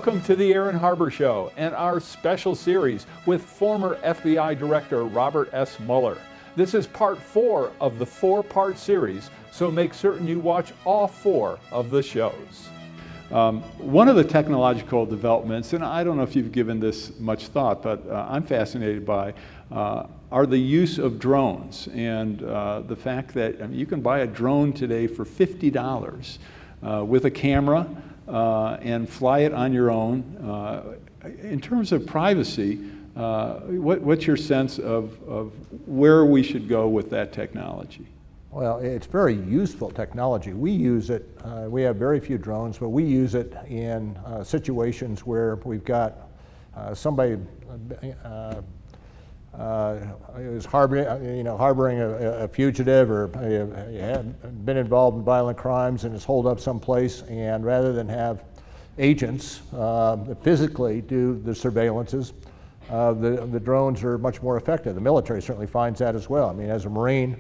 Welcome to the Aaron Harber Show and our special series with former FBI Director Robert S. Mueller. This is part 4 of the 4-part series, so make certain you watch all 4 of the shows. One of the technological developments, and I don't know if you've given this much thought, but I'm fascinated by, are the use of drones and the fact that you can buy a drone today for $50 with a camera and fly it on your own. In terms of privacy, what's your sense of where we should go with that technology? Well, it's very useful technology. We use it, we have very few drones, but we use it in situations where we've got somebody is harboring a fugitive, or had been involved in violent crimes and is holed up someplace, and rather than have agents physically do the surveillances, the drones are much more effective. The military certainly finds that as well. I mean, as a Marine,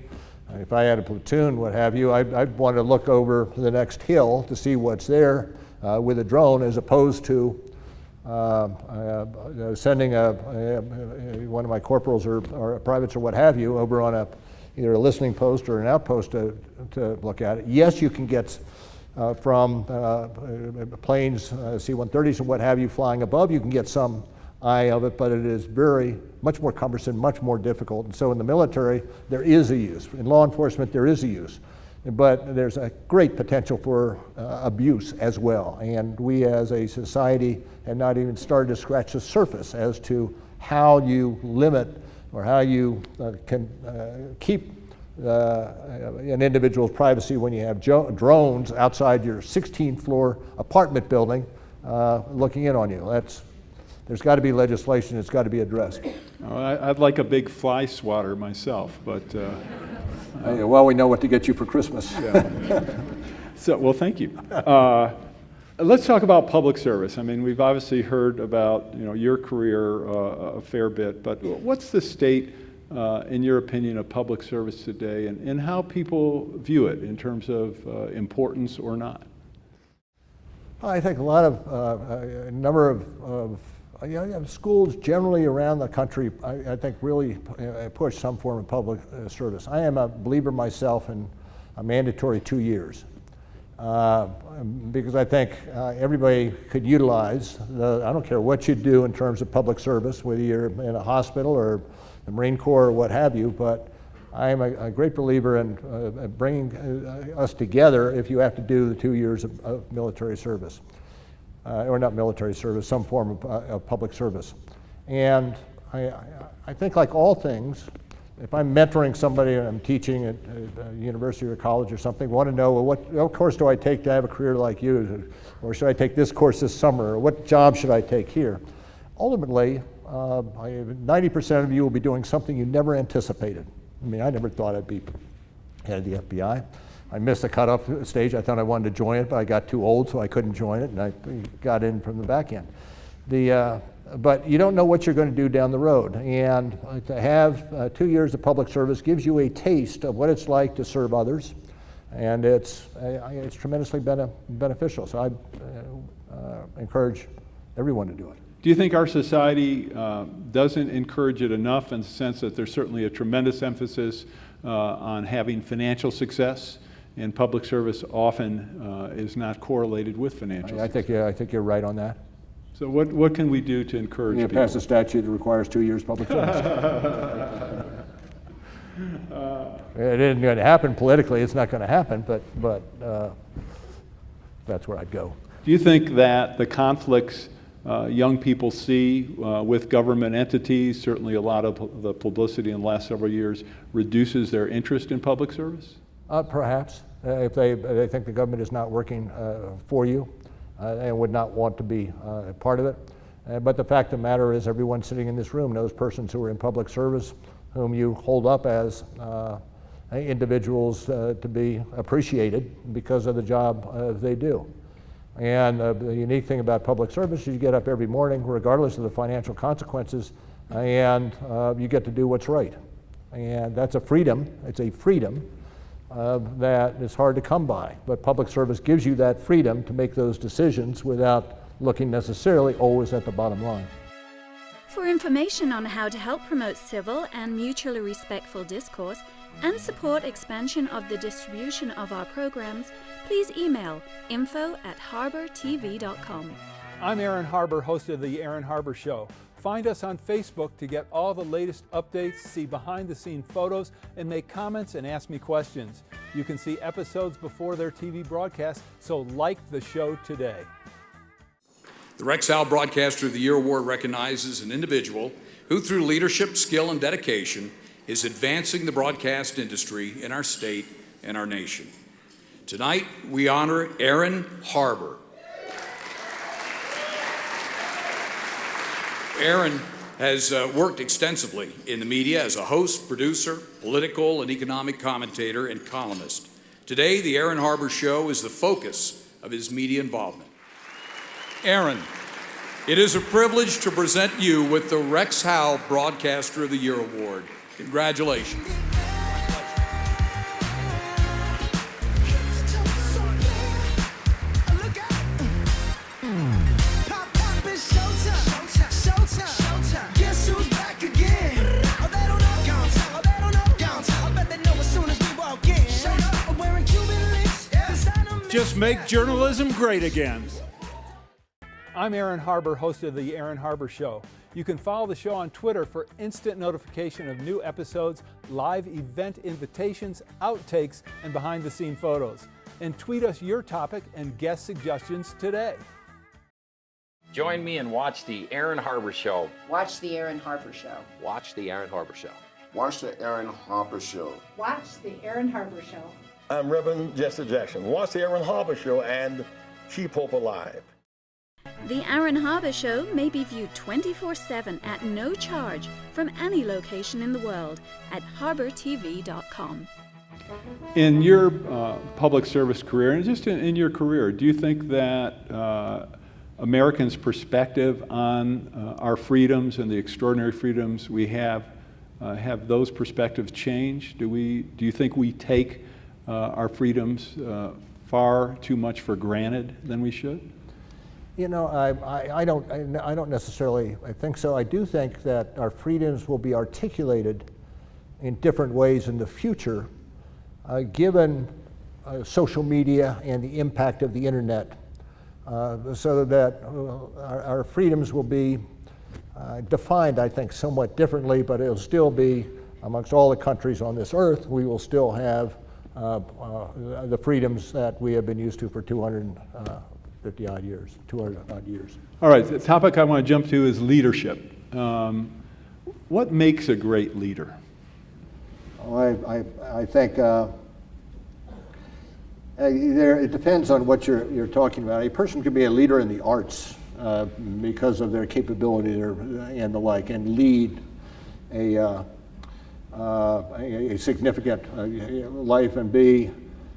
if I had a platoon, what have you, I'd want to look over the next hill to see what's there with a drone, as opposed to sending one of my corporals or privates or what have you over on either a listening post or an outpost to look at it. Yes, you can get from planes, C-130s and what have you, flying above, you can get some eye of it, but it is much more cumbersome, much more difficult. And so in the military, there is a use. In law enforcement, there is a use. But there's a great potential for abuse as well. And we as a society have not even started to scratch the surface as to how you limit or how you can keep an individual's privacy when you have drones outside your 16th floor apartment building looking in on you. There's got to be legislation. It's got to be addressed. I'd like a big fly swatter myself, but well, we know what to get you for Christmas. Yeah. Well, thank you. Let's talk about public service. I mean, we've obviously heard about your career a fair bit, but what's the state, in your opinion, of public service today, and how people view it in terms of importance or not? I think a number of schools generally around the country, I think, really push some form of public service. I am a believer myself in a mandatory 2 years because I think everybody could utilize I don't care what you do in terms of public service, whether you're in a hospital or the Marine Corps or what have you, but I am a great believer in bringing us together if you have to do the 2 years of military service. Or not military service, some form of public service. And I think, like all things, if I'm mentoring somebody and I'm teaching at a university or college or something, want to know, well, what course do I take to have a career like you? Or should I take this course this summer? Or what job should I take here? Ultimately, 90% of you will be doing something you never anticipated. I mean, I never thought I'd be head of the FBI. I missed the cutoff stage. I thought I wanted to join it, but I got too old, so I couldn't join it, and I got in from the back end. But you don't know what you're going to do down the road, and to have 2 years of public service gives you a taste of what it's like to serve others, and it's tremendously beneficial. So I encourage everyone to do it. Do you think our society doesn't encourage it enough, in the sense that there's certainly a tremendous emphasis on having financial success? And public service often is not correlated with financial success. I think you're right on that. So what can we do to encourage people? Pass a statute that requires 2 years public service. It isn't going to happen politically. It's not going to happen, but that's where I'd go. Do you think that the conflicts young people see with government entities, certainly a lot of the publicity in the last several years, reduces their interest in public service? Perhaps. If they think the government is not working for you and would not want to be a part of it. But the fact of the matter is, everyone sitting in this room knows persons who are in public service whom you hold up as individuals to be appreciated because of the job they do. And the unique thing about public service is you get up every morning, regardless of the financial consequences, and you get to do what's right. And that's a freedom. It's a freedom that is hard to come by. But public service gives you that freedom to make those decisions without looking necessarily always at the bottom line. For information on how to help promote civil and mutually respectful discourse and support expansion of the distribution of our programs, please email info@harbertv.com. I'm Aaron Harber, host of The Aaron Harber Show. Find us on Facebook to get all the latest updates, see behind-the-scene photos, and make comments and ask me questions. You can see episodes before their TV broadcast, so like the show today. The Rex Howell Broadcaster of the Year Award recognizes an individual who, through leadership, skill, and dedication, is advancing the broadcast industry in our state and our nation. Tonight, we honor Aaron Harber. Aaron has worked extensively in the media as a host, producer, political and economic commentator, and columnist. Today, the Aaron Harber Show is the focus of his media involvement. Aaron, it is a privilege to present you with the Rex Howell Broadcaster of the Year Award. Congratulations. Just make journalism great again. I'm Aaron Harber, host of The Aaron Harber Show. You can follow the show on Twitter for instant notification of new episodes, live event invitations, outtakes, and behind-the-scene photos. And tweet us your topic and guest suggestions today. Join me and watch The Aaron Harber Show. Watch The Aaron Harber Show. Watch The Aaron Harber Show. Watch The Aaron Harber Show. Watch The Aaron Harber Show. I'm Reverend Jesse Jackson. Watch The Aaron Harber Show and Keep Hope Alive. The Aaron Harber Show may be viewed 24/7 at no charge from any location in the world at harbertv.com. In your public service career, and just in your career, do you think that Americans' perspective on our freedoms and the extraordinary freedoms we have those perspectives changed? Do you think we take our freedoms far too much for granted than we should? You know, I don't necessarily think so. I do think that our freedoms will be articulated in different ways in the future, given social media and the impact of the internet, so that our freedoms will be defined, I think, somewhat differently, but it'll still be, amongst all the countries on this earth, we will still have the freedoms that we have been used to for 250 odd years, 200 odd years. All right, the topic I want to jump to is leadership. What makes a great leader? Well, I think it depends on what you're talking about. A person can be a leader in the arts because of their capability and the like, and lead a significant life and be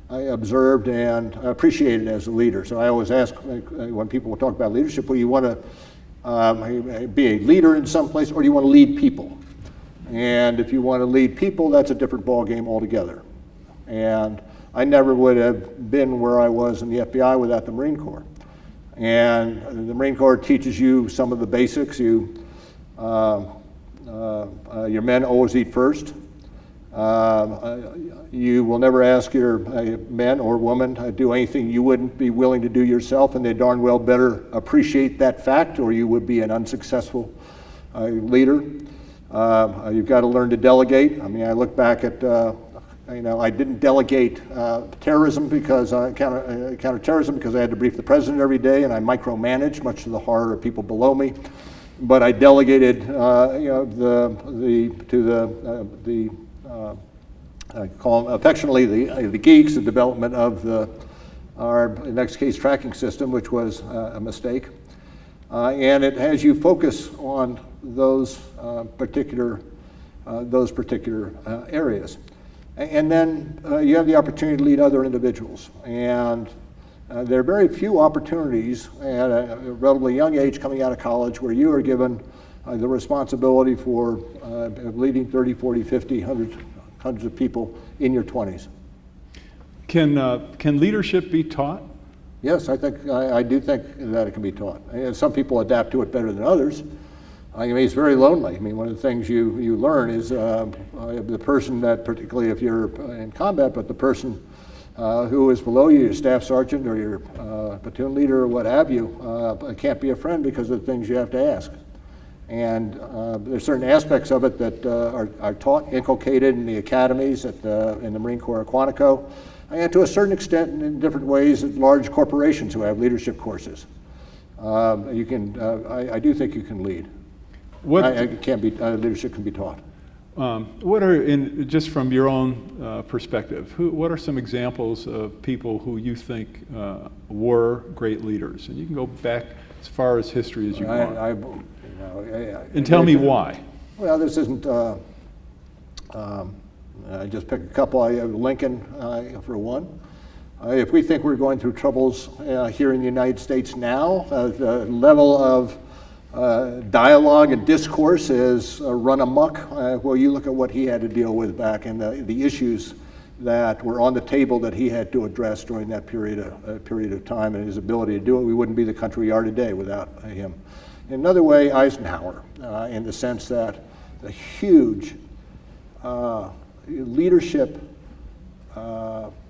observed and appreciated as a leader. So I always ask when people talk about leadership, well, you want to be a leader in some place, or do you want to lead people? And if you want to lead people, that's a different ballgame altogether. And I never would have been where I was in the FBI without the Marine Corps. And the Marine Corps teaches you some of the basics. Your men always eat first. You will never ask your men or woman to do anything you wouldn't be willing to do yourself, and they darn well better appreciate that fact, or you would be an unsuccessful leader. You've got to learn to delegate. I mean, I look back at, I didn't delegate terrorism because counterterrorism because I had to brief the president every day, and I micromanaged, much to the horror of people below me. But I delegated, I call them affectionately the geeks, the development of our next case tracking system, which was a mistake. And it has you focus on those particular areas. And then you have the opportunity to lead other individuals. And there are very few opportunities at a relatively young age coming out of college where you are given the responsibility for leading 30, 40, 50, hundreds of people in your 20s. Can leadership be taught? Yes, I do think that it can be taught. And some people adapt to it better than others. I mean, it's very lonely. I mean, one of the things you learn is the person that, particularly if you're in combat, but the person who is below you, your staff sergeant or your platoon leader or what have you, can't be a friend because of the things you have to ask. And there's certain aspects of it that are taught, inculcated in the academies in the Marine Corps at Quantico, and to a certain extent in different ways at large corporations who have leadership courses. I do think you can lead. Leadership can be taught. What are, just from your own perspective, what are some examples of people who you think were great leaders? And you can go back as far as history as you want. And tell me why. Well, this isn't, I just pick a couple. Lincoln, for one. If we think we're going through troubles here in the United States now, the level of dialogue and discourse is run amok. Well, you look at what he had to deal with back and the issues that were on the table that he had to address during that period of time, and his ability to do it. We wouldn't be the country we are today without him. In another way, Eisenhower, in the sense that the huge leadership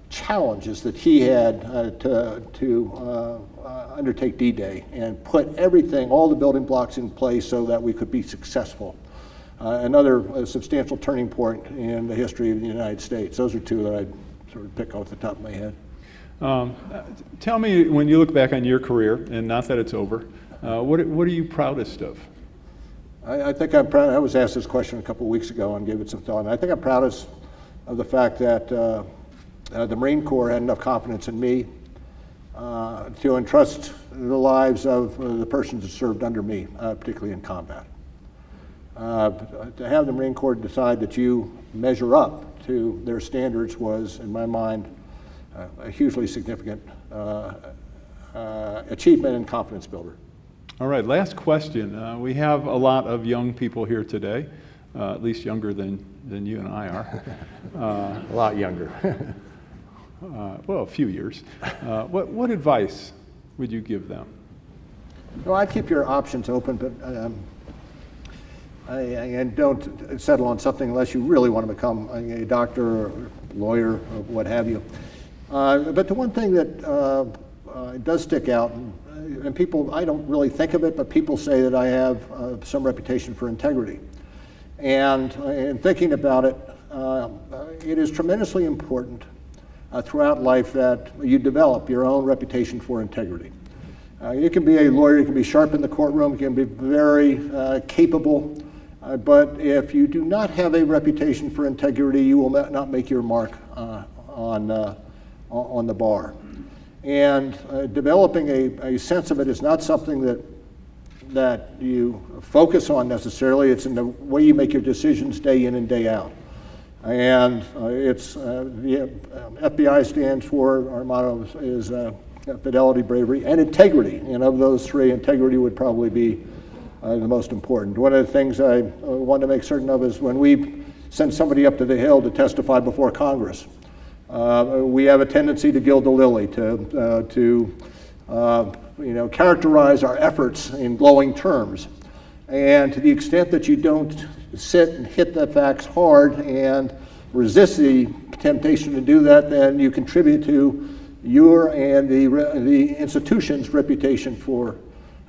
challenges that he had to undertake D-Day and put everything, all the building blocks in place so that we could be successful. Another substantial turning point in the history of the United States. Those are two that I'd sort of pick off the top of my head. Tell me, when you look back on your career, and not that it's over, what are you proudest of? I think I'm proud. I was asked this question a couple of weeks ago and gave it some thought. And I think I'm proudest of the fact that the Marine Corps had enough confidence in me to entrust the lives of the persons that served under me, particularly in combat. To have the Marine Corps decide that you measure up to their standards was, in my mind, a hugely significant achievement and confidence builder. All right, last question. We have a lot of young people here today, at least younger than you and I are. A lot younger. Well, a few years. What advice would you give them? Well, I'd keep your options open, but and don't settle on something unless you really want to become a doctor or lawyer or what have you. But the one thing that does stick out, and people, I don't really think of it, but people say that I have some reputation for integrity. And in thinking about it, it is tremendously important throughout life that you develop your own reputation for integrity. You can be a lawyer, you can be sharp in the courtroom, you can be very capable, but if you do not have a reputation for integrity, you will not make your mark on the bar. And developing a sense of it is not something that you focus on necessarily. It's in the way you make your decisions day in and day out. And it's the FBI stands for, our motto is fidelity, bravery, and integrity. And of those three, integrity would probably be the most important. One of the things I want to make certain of is when we send somebody up to the Hill to testify before Congress, we have a tendency to gild the lily, to characterize our efforts in glowing terms. And to the extent that you don't sit and hit the facts hard and resist the temptation to do that, then you contribute to your and the institution's reputation for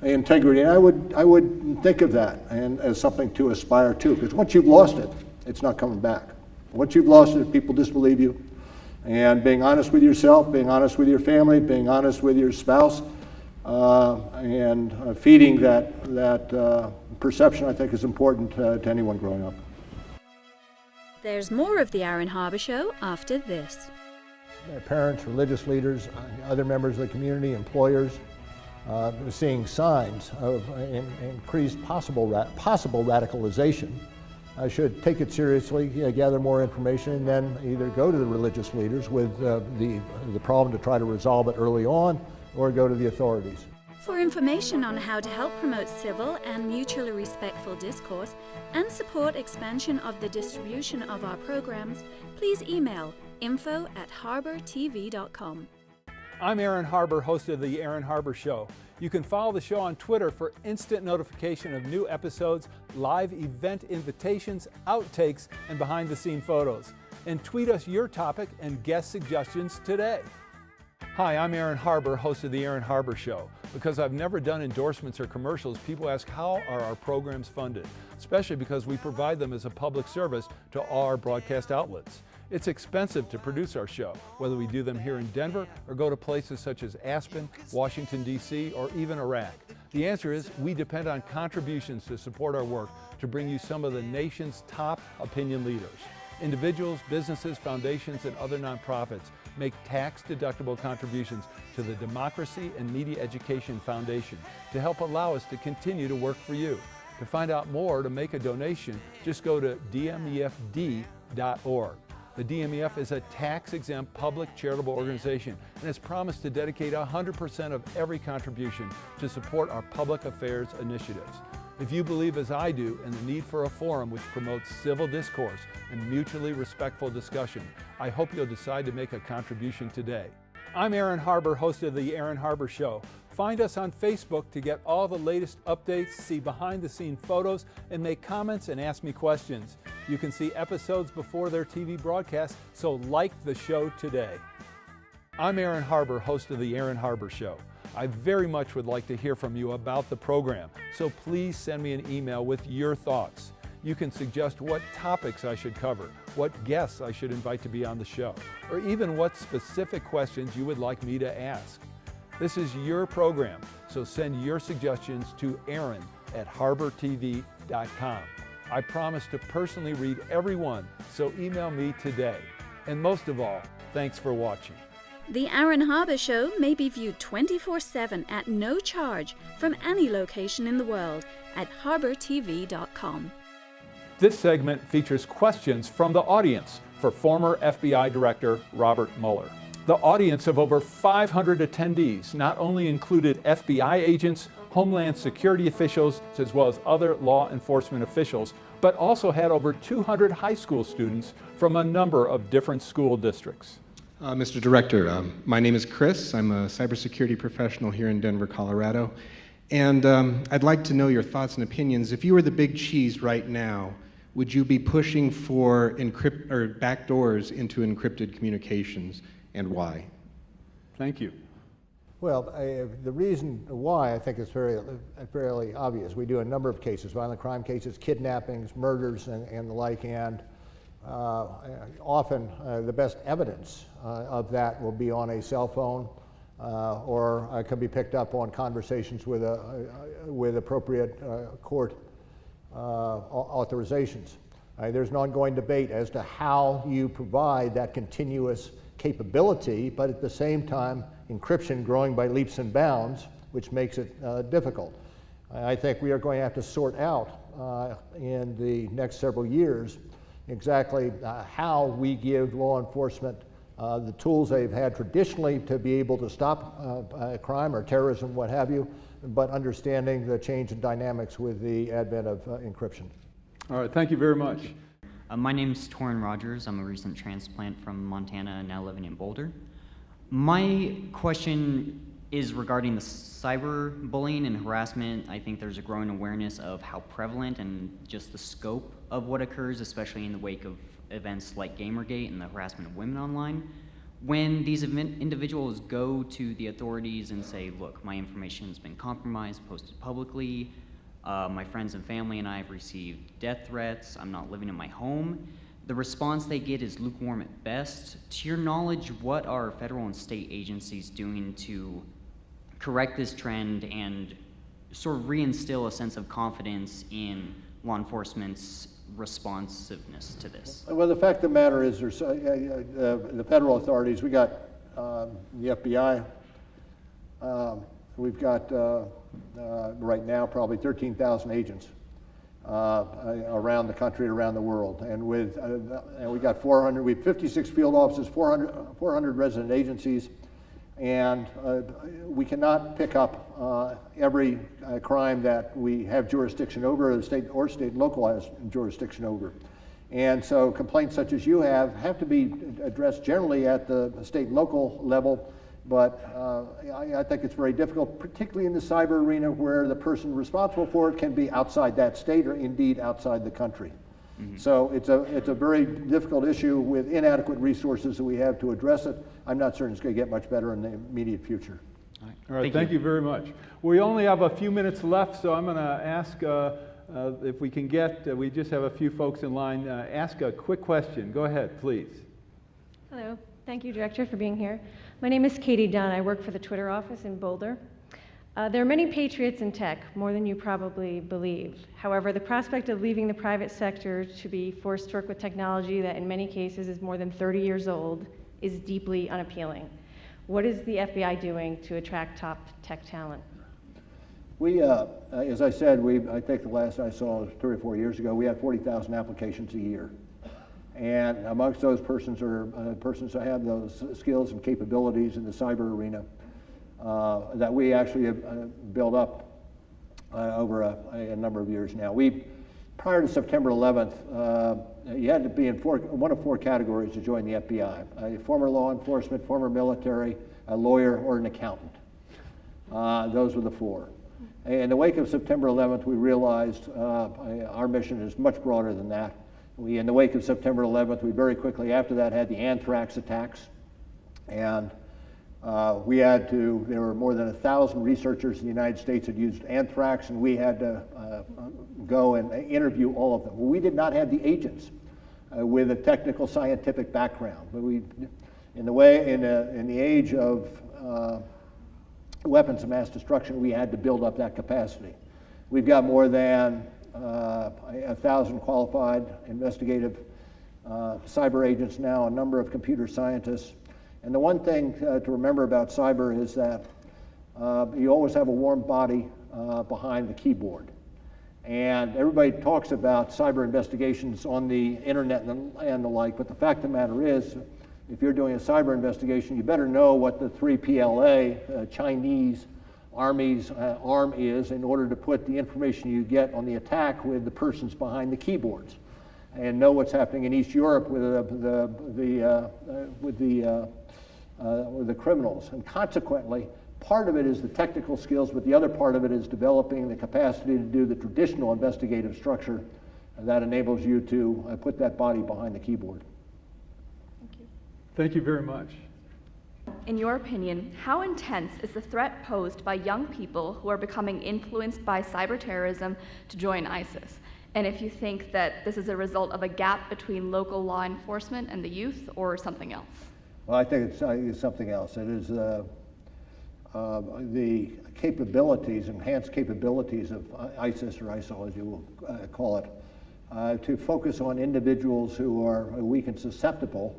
integrity. And I would think of that and as something to aspire to, because once you've lost it, it's not coming back. Once you've lost it, people disbelieve you. And being honest with yourself, being honest with your family, being honest with your spouse, and feeding that perception, I think, is important to anyone growing up. There's more of the Aaron Harber Show after this. Parents, religious leaders, other members of the community, employers, seeing signs of increased possible radicalization, should take it seriously, gather more information, and then either go to the religious leaders with the problem to try to resolve it early on, or go to the authorities. For information on how to help promote civil and mutually respectful discourse and support expansion of the distribution of our programs, please email info@harbertv.com. I'm Aaron Harber, host of The Aaron Harber Show. You can follow the show on Twitter for instant notification of new episodes, live event invitations, outtakes, and behind-the-scene photos. And tweet us your topic and guest suggestions today. Hi, I'm Aaron Harber, host of The Aaron Harber Show. Because I've never done endorsements or commercials, people ask how are our programs funded, especially because we provide them as a public service to all our broadcast outlets. It's expensive to produce our show, whether we do them here in Denver or go to places such as Aspen, Washington, D.C., or even Iraq. The answer is we depend on contributions to support our work to bring you some of the nation's top opinion leaders. Individuals, businesses, foundations, and other nonprofits make tax-deductible contributions to the Democracy and Media Education Foundation to help allow us to continue to work for you. To find out more or to make a donation, just go to dmefd.org. The DMEF is a tax-exempt public charitable organization and has promised to dedicate 100% of every contribution to support our public affairs initiatives. If you believe as I do in the need for a forum which promotes civil discourse and mutually respectful discussion, I hope you'll decide to make a contribution today. I'm Aaron Harber, host of The Aaron Harber Show. Find us on Facebook to get all the latest updates, see behind-the-scene photos, and make comments and ask me questions. You can see episodes before their TV broadcast, so like the show today. I'm Aaron Harber, host of The Aaron Harber Show. I very much would like to hear from you about the program, so please send me an email with your thoughts. You can suggest what topics I should cover, what guests I should invite to be on the show, or even what specific questions you would like me to ask. This is your program, so send your suggestions to aaron@harbortv.com. I promise to personally read every one, so email me today. And most of all, thanks for watching. The Aaron Harber Show may be viewed 24/7 at no charge from any location in the world at harbortv.com. This segment features questions from the audience for former FBI Director Robert Mueller. The audience of over 500 attendees not only included FBI agents, Homeland Security officials, as well as other law enforcement officials, but also had over 200 high school students from a number of different school districts. Mr. Director, my name is Chris. I'm a cybersecurity professional here in Denver, Colorado. And I'd like to know your thoughts and opinions. If you were the big cheese right now, would you be pushing for backdoors into encrypted communications, and why? Thank you. Well, the reason why I think is fairly obvious. We do a number of cases, violent crime cases, kidnappings, murders, and the like, and often the best evidence of that will be on a cell phone or can be picked up on conversations with appropriate court authorizations. There's an ongoing debate as to how you provide that continuous capability, but at the same time, encryption growing by leaps and bounds, which makes it difficult. I think we are going to have to sort out in the next several years exactly how we give law enforcement the tools they've had traditionally to be able to stop crime or terrorism, what have you, but understanding the change in dynamics with the advent of encryption. All right, thank you very much. My name's Torrin Rogers. I'm a recent transplant from Montana, now living in Boulder. My question is regarding the cyberbullying and harassment. I think there's a growing awareness of how prevalent and just the scope of what occurs, especially in the wake of events like Gamergate and the harassment of women online. When these individuals go to the authorities and say, look, my information has been compromised, posted publicly, my friends and family and I have received death threats, I'm not living in my home, the response they get is lukewarm at best. To your knowledge, what are federal and state agencies doing to correct this trend and sort of reinstill a sense of confidence in law enforcement's responsiveness to this? Well, the fact of the matter is there's the federal authorities, we got the FBI, we've got right now probably 13,000 agents around the country, around the world, and we got 400. We have 56 field offices, 400 resident agencies, and we cannot pick up every crime that we have jurisdiction over, state and localized jurisdiction over. And so complaints such as you have to be addressed generally at the state and local level, But I think it's very difficult, particularly in the cyber arena where the person responsible for it can be outside that state or indeed outside the country. Mm-hmm. So it's a very difficult issue with inadequate resources that we have to address it. I'm not certain it's going to get much better in the immediate future. All right, thank you very much. We only have a few minutes left, so I'm going to ask if we can get, we just have a few folks in line, ask a quick question. Go ahead, please. Hello. Thank you, Director, for being here. My name is Katie Dunn. I work for the Twitter office in Boulder. There are many patriots in tech, more than you probably believe. However, the prospect of leaving the private sector to be forced to work with technology that in many cases is more than 30 years old is deeply unappealing. What is the FBI doing to attract top tech talent? We, as I said, I think the last I saw was 3 or 4 years ago, we had 40,000 applications a year. And amongst those persons are persons that have those skills and capabilities in the cyber arena that we actually have built up over a number of years now. Prior to September 11th, you had to be in one of 4 categories to join the FBI: a former law enforcement, former military, a lawyer, or an accountant. Those were the 4. In the wake of September 11th, we realized our mission is much broader than that. In the wake of September 11th, we very quickly after that had the anthrax attacks, and there were more than 1,000 researchers in the United States that used anthrax, and we had to go and interview all of them. Well, we did not have the agents with a technical scientific background, but in the age of weapons of mass destruction, we had to build up that capacity. We've got more than 1,000 qualified investigative cyber agents now, a number of computer scientists. And the one thing to remember about cyber is that you always have a warm body behind the keyboard. And everybody talks about cyber investigations on the internet and the like, but the fact of the matter is, if you're doing a cyber investigation, you better know what the 3PLA, Chinese Army's arm is in order to put the information you get on the attack with the persons behind the keyboards, and know what's happening in East Europe with the criminals. And consequently, part of it is the technical skills, but the other part of it is developing the capacity to do the traditional investigative structure that enables you to put that body behind the keyboard. Thank you. Thank you very much. In your opinion, how intense is the threat posed by young people who are becoming influenced by cyber terrorism to join ISIS? And if you think that this is a result of a gap between local law enforcement and the youth, or something else? Well, I think it's something else. It is the capabilities, enhanced capabilities of ISIS, or ISIL as you will call it, to focus on individuals who are weak and susceptible,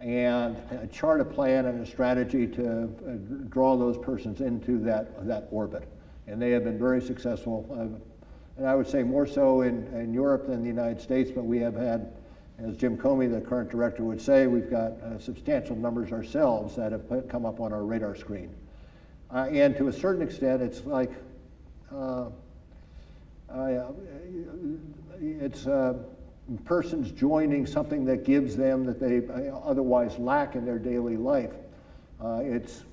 and chart a plan and a strategy to draw those persons into that orbit. And they have been very successful, and I would say more so in Europe than the United States, but we have had, as Jim Comey, the current director, would say, we've got substantial numbers ourselves that have come up on our radar screen. And to a certain extent, it's like, it's persons joining something that gives them that they otherwise lack in their daily life. It's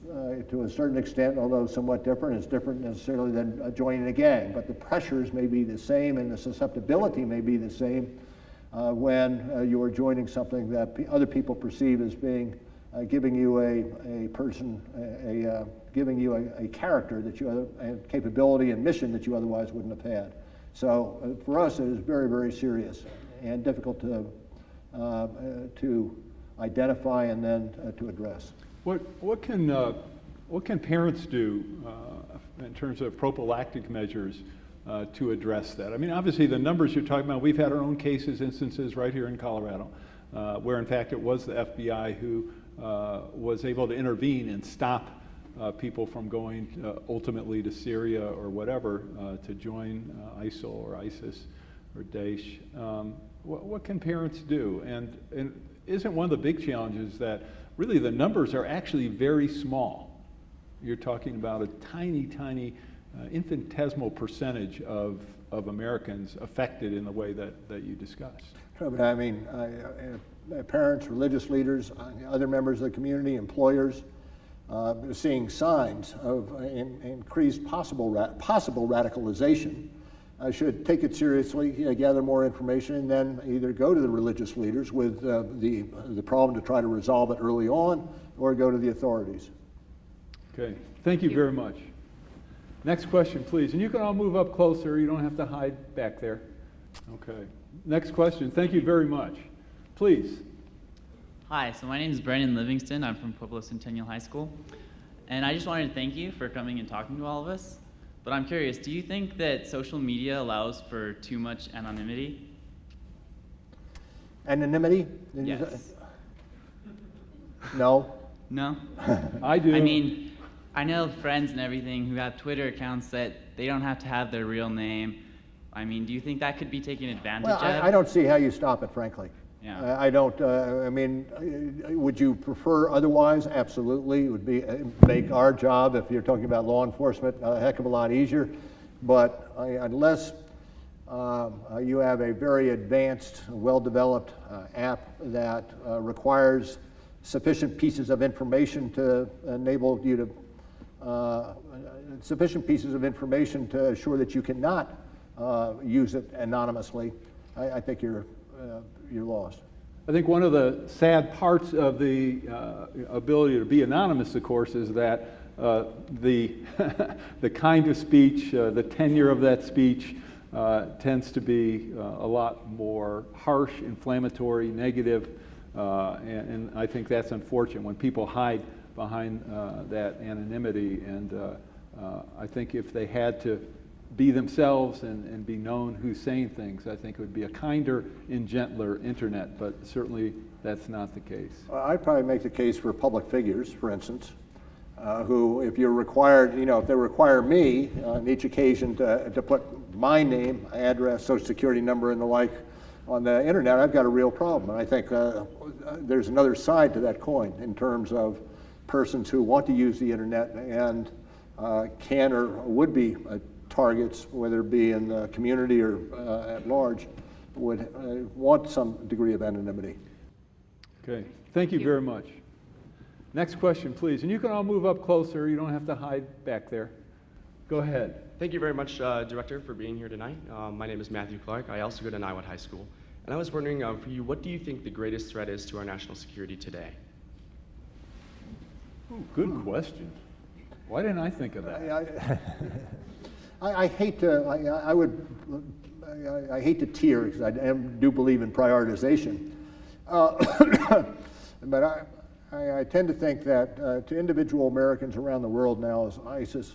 to a certain extent, although somewhat different, it's different necessarily than joining a gang, but the pressures may be the same and the susceptibility may be the same when you are joining something that other people perceive as being giving you a person, giving you a character that you and capability and mission that you otherwise wouldn't have had. So for us, it is very, very serious and difficult to identify and then to address. What can parents do in terms of prophylactic measures to address that? I mean, obviously the numbers you're talking about, we've had our own instances right here in Colorado, where in fact it was the FBI who was able to intervene and stop people from going ultimately to Syria or whatever to join ISIL or ISIS or Daesh. What can parents do? And isn't one of the big challenges that really the numbers are actually very small? You're talking about a tiny, tiny infinitesimal percentage of Americans affected in the way that you discussed. But I mean, parents, religious leaders, other members of the community, employers, seeing signs of increased possible radicalization, should take it seriously, gather more information, and then either go to the religious leaders with the problem to try to resolve it early on, or go to the authorities. Okay, thank you very much. Next question, please. And you can all move up closer. You don't have to hide back there. Okay. Next question. Thank you very much. Please. Hi, so my name is Brandon Livingston. I'm from Pueblo Centennial High School. And I just wanted to thank you for coming and talking to all of us. But I'm curious, do you think that social media allows for too much anonymity? Anonymity? Yes. No. No? I do. I mean, I know friends and everything who have Twitter accounts that they don't have to have their real name. I mean, do you think that could be taken advantage of? I don't see how you stop it, frankly. Yeah. I don't, I mean, would you prefer otherwise? Absolutely. It would make our job, if you're talking about law enforcement, a heck of a lot easier. But unless you have a very advanced, well-developed app that requires sufficient pieces of information to enable you to, sufficient pieces of information to assure that you cannot use it anonymously, I think you're lost. I think one of the sad parts of the ability to be anonymous, of course, is that the the kind of speech, the tenure of that speech tends to be a lot more harsh, inflammatory, negative, and I think that's unfortunate when people hide behind that anonymity. And I think if they had to be themselves and be known who's saying things, I think it would be a kinder and gentler internet, but certainly that's not the case. I'd probably make the case for public figures, for instance, who, if you're required, if they require me on each occasion to put my name, address, social security number, and the like on the internet, I've got a real problem. And I think there's another side to that coin in terms of persons who want to use the internet and can or would be targets, whether it be in the community or at large, would want some degree of anonymity. Okay, thank you very much. Next question, please. And you can all move up closer. You don't have to hide back there. Go ahead. Thank you very much, Director, for being here tonight. My name is Matthew Clark. I also go to Niwot High School. And I was wondering for you, what do you think the greatest threat is to our national security today? Ooh, good question. Why didn't I think of that? I hate to, I hate to tear because I do believe in prioritization. But I tend to think that to individual Americans around the world now, as ISIS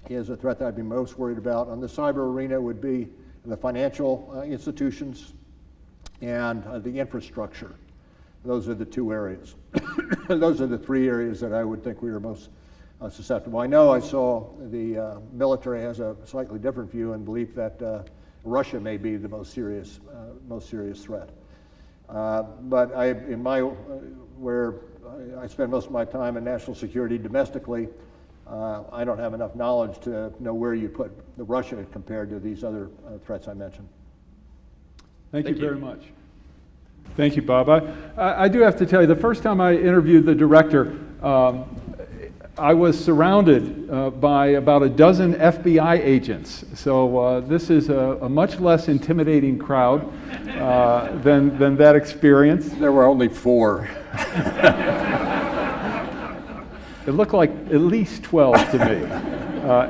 is a threat that I'd be most worried about. On the cyber arena would be the financial institutions and the infrastructure. Those are the two areas. Those are the three areas that I would think we are most susceptible. I know I saw the military has a slightly different view and belief that Russia may be the most serious threat. But where I spend most of my time in national security domestically, I don't have enough knowledge to know where you put the Russia compared to these other threats I mentioned. Thank you very much. Thank you, Bob. I do have to tell you, the first time I interviewed the director, I was surrounded by about a dozen FBI agents. So this is a much less intimidating crowd than that experience. There were only 4. It looked like at least 12 to me.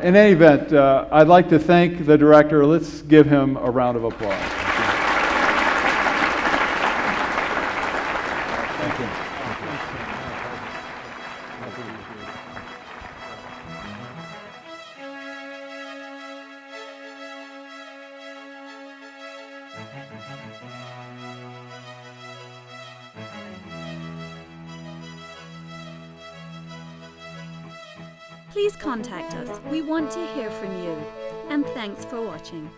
In any event, I'd like to thank the director. Let's give him a round of applause. Thank you. Please contact us. We want to hear from you. And thanks for watching.